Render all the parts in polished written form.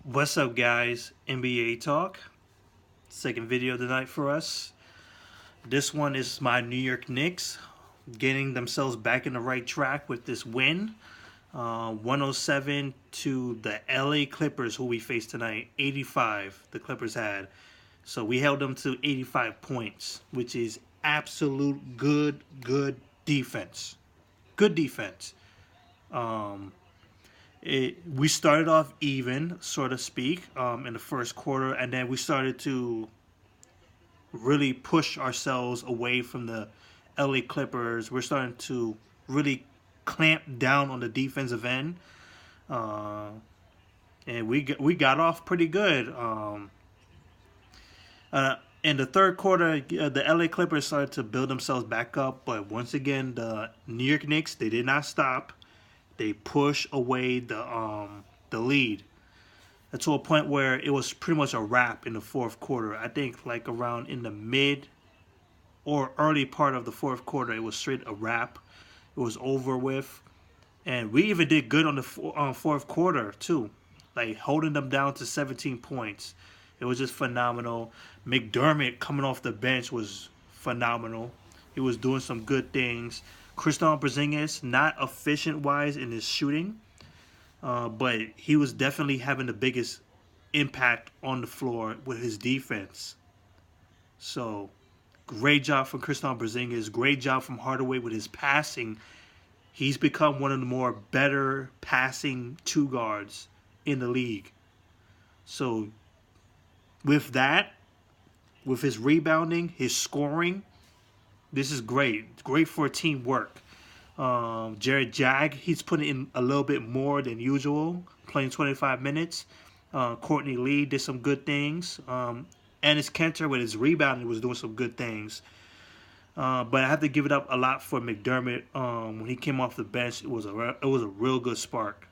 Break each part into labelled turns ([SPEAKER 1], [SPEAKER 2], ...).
[SPEAKER 1] What's up, guys? NBA Talk. Second video tonight for us. This one is my New York Knicks getting themselves back in the right track with this win. 107 to the LA Clippers, who we face tonight. 85 the Clippers had. So we held them to 85 points, which is absolute good defense. Good defense. We started off even, so to speak, in the first quarter, and then we started to really push ourselves away from the LA Clippers. We're starting to really clamp down on the defensive end, and we got off pretty good. In the third quarter, the LA Clippers started to build themselves back up, but once again, the New York Knicks, they did not stop. They push away the lead to a point where it was pretty much a wrap in the fourth quarter. I think like around in the mid or early part of the fourth quarter, it was straight a wrap. It was over with, and we even did good on the fourth quarter too, like holding them down to 17 points. It was just phenomenal. McDermott coming off the bench was phenomenal. He was doing some good things. Kristaps Porzingis, not efficient-wise in his shooting, but he was definitely having the biggest impact on the floor with his defense. So, great job from Kristaps Porzingis. Great job from Hardaway with his passing. He's become one of the more better passing two guards in the league. So, with that, with his rebounding, his scoring, this is great. Great for Teamwork. Jared Jag, he's putting in a little bit more than usual, playing 25 minutes. Courtney Lee did some good things. Enes Kanter with his rebounding was doing some good things. But I have to give it up a lot for McDermott. When he came off the bench, it was a real good spark.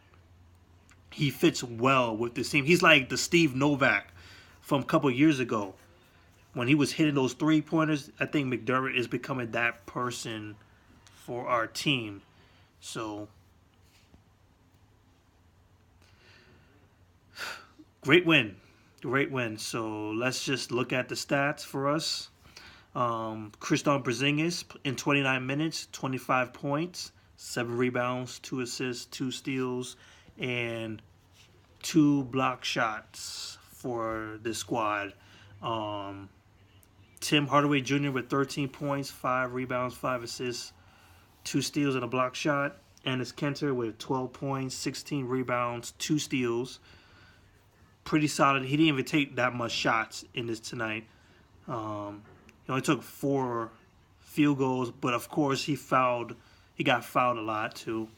[SPEAKER 1] He fits well with this team. He's like the Steve Novak from a couple years ago. When he was hitting those three-pointers, I think McDermott is becoming that person for our team. So, great win. Great win. So, let's just look at the stats for us. Kristaps Porzingis in 29 minutes, 25 points, 7 rebounds, 2 assists, 2 steals, and 2 block shots for the squad. Tim Hardaway Jr. with 13 points, 5 rebounds, 5 assists, 2 steals, and a block shot. Enes Kanter with 12 points, 16 rebounds, 2 steals. Pretty solid. He didn't even take that much shots in this tonight. He only took 4 field goals, but of course he got fouled a lot too.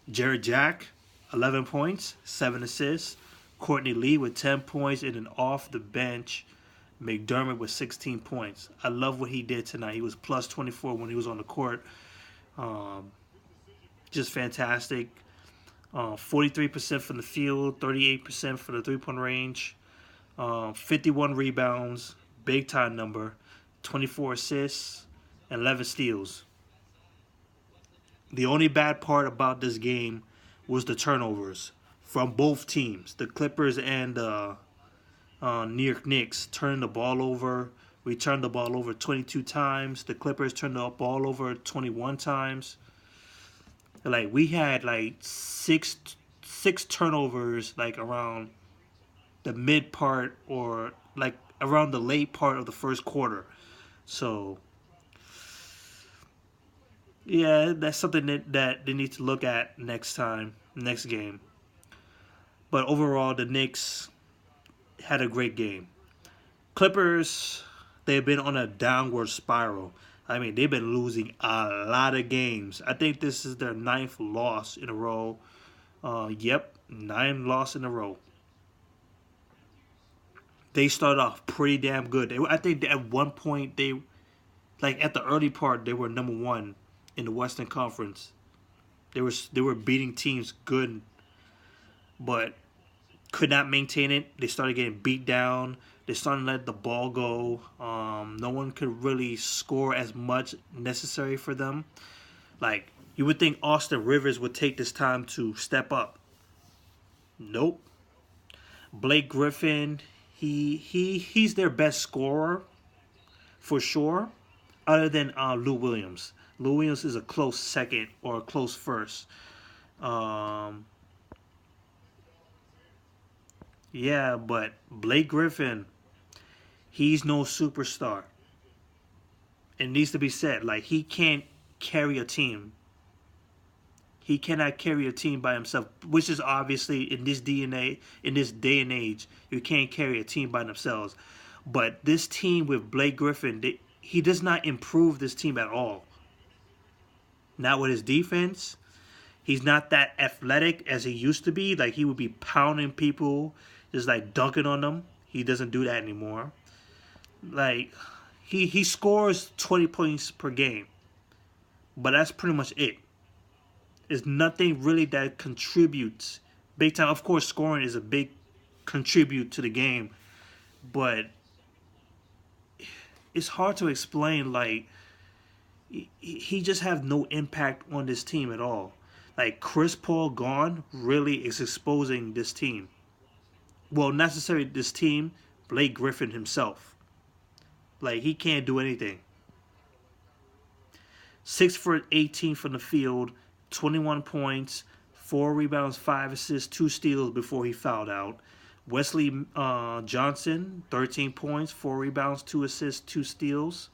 [SPEAKER 1] Jared Jack, 11 points, 7 assists. Courtney Lee with 10 points and an off the bench McDermott with 16 points. I love what he did tonight. He was plus 24 when he was on the court. Just fantastic. 43% from the field, 38% for the three-point range, 51 rebounds, big time number, 24 assists, and 11 steals. The only bad part about this game was the turnovers from both teams. The Clippers and the New York Knicks turned the ball over. We turned the ball over 22 times. The Clippers turned the ball over 21 times. Like, we had like six turnovers like around the mid part or like around the late part of the first quarter. So yeah, that's something that they need to look at next game. But overall, the Knicks had a great game. Clippers, they've been on a downward spiral. I mean, they've been losing a lot of games. I think this is their 9th loss in a row. 9 losses in a row. They started off pretty damn good. I think at one point at the early part, they were number 1 in the Western Conference. They were beating teams good, but could not maintain it. They started getting beat down. They started to let the ball go. No one could really score as much necessary for them. Like, you would think Austin Rivers would take this time to step up. Nope. Blake Griffin, he's their best scorer for sure, other than Lou Williams. Lou Williams is a close second or a close first. Um, yeah, but Blake Griffin, he's no superstar. It needs to be said. Like he can't carry a team. He cannot carry a team by himself, which is obviously in this DNA, in this day and age, you can't carry a team by themselves. But this team with Blake Griffin, he does not improve this team at all. Not with his defense. He's not that athletic as he used to be. Like he would be pounding people, just like dunking on them. He doesn't do that anymore. Like he scores 20 points per game, but that's pretty much it. Is nothing really that contributes big time. Of course, scoring is a big contribute to the game, but it's hard to explain. Like he just have no impact on this team at all. Like Chris Paul gone really is exposing this team. Well, not necessarily this team, Blake Griffin himself. Like he can't do anything. 6 for 18 from the field, 21 points, 4 rebounds, 5 assists, 2 steals before he fouled out. Wesley Johnson, 13 points, 4 rebounds, 2 assists, 2 steals.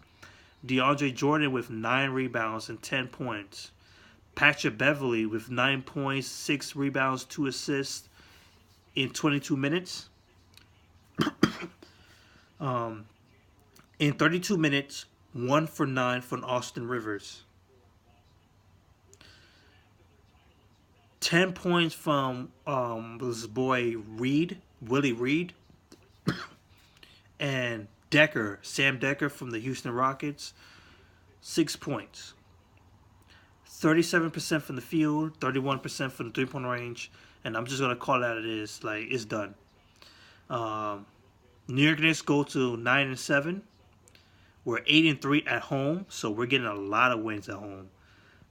[SPEAKER 1] DeAndre Jordan with 9 rebounds and 10 points. Patrick Beverley with 9 points, 6 rebounds, 2 assists in 22 minutes. In 32 minutes, 1 for 9 from Austin Rivers. 10 points from this boy Willie Reed, and Sam Decker from the Houston Rockets, 6 points. 37% from the field, 31% from the three-point range, and I'm just gonna call that it is. Like it's done. New York Knicks go to 9-7. We're 8-3 at home, so we're getting a lot of wins at home,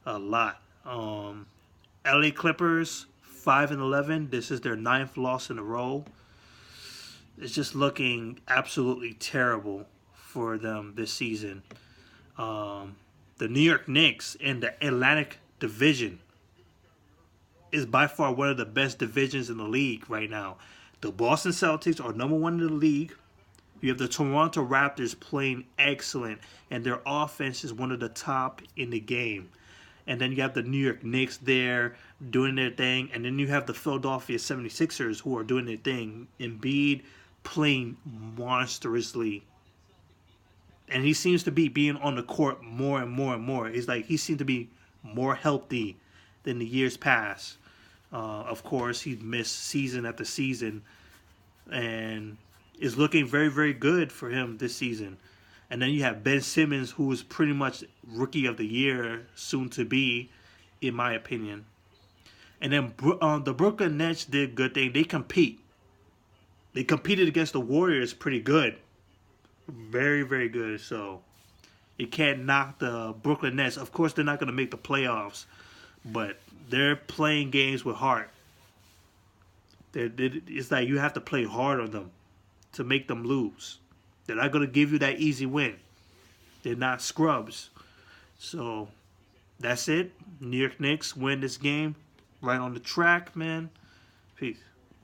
[SPEAKER 1] a lot. LA Clippers 5-11. This is their 9th loss in a row. It's just looking absolutely terrible for them this season. The New York Knicks in the Atlantic Division is by far one of the best divisions in the league right now. The Boston Celtics are number 1 in the league. You have the Toronto Raptors playing excellent, and their offense is one of the top in the game. And then you have the New York Knicks there doing their thing. And then you have the Philadelphia 76ers who are doing their thing. Embiid playing monstrously. And he seems to be being on the court more and more and more. It's like he seems to be more healthy than the years past. Of course, he's missed season after season. And is looking very, very good for him this season. And then you have Ben Simmons, who is pretty much Rookie of the Year, soon to be, in my opinion. And then the Brooklyn Nets did a good thing. They compete. They competed against the Warriors pretty good. Very, very good. So you can't knock the Brooklyn Nets. Of course, they're not going to make the playoffs. But they're playing games with heart. It's like you have to play hard on them to make them lose. They're not going to give you that easy win. They're not scrubs. So that's it. New York Knicks win this game. Right on the track, man. Peace.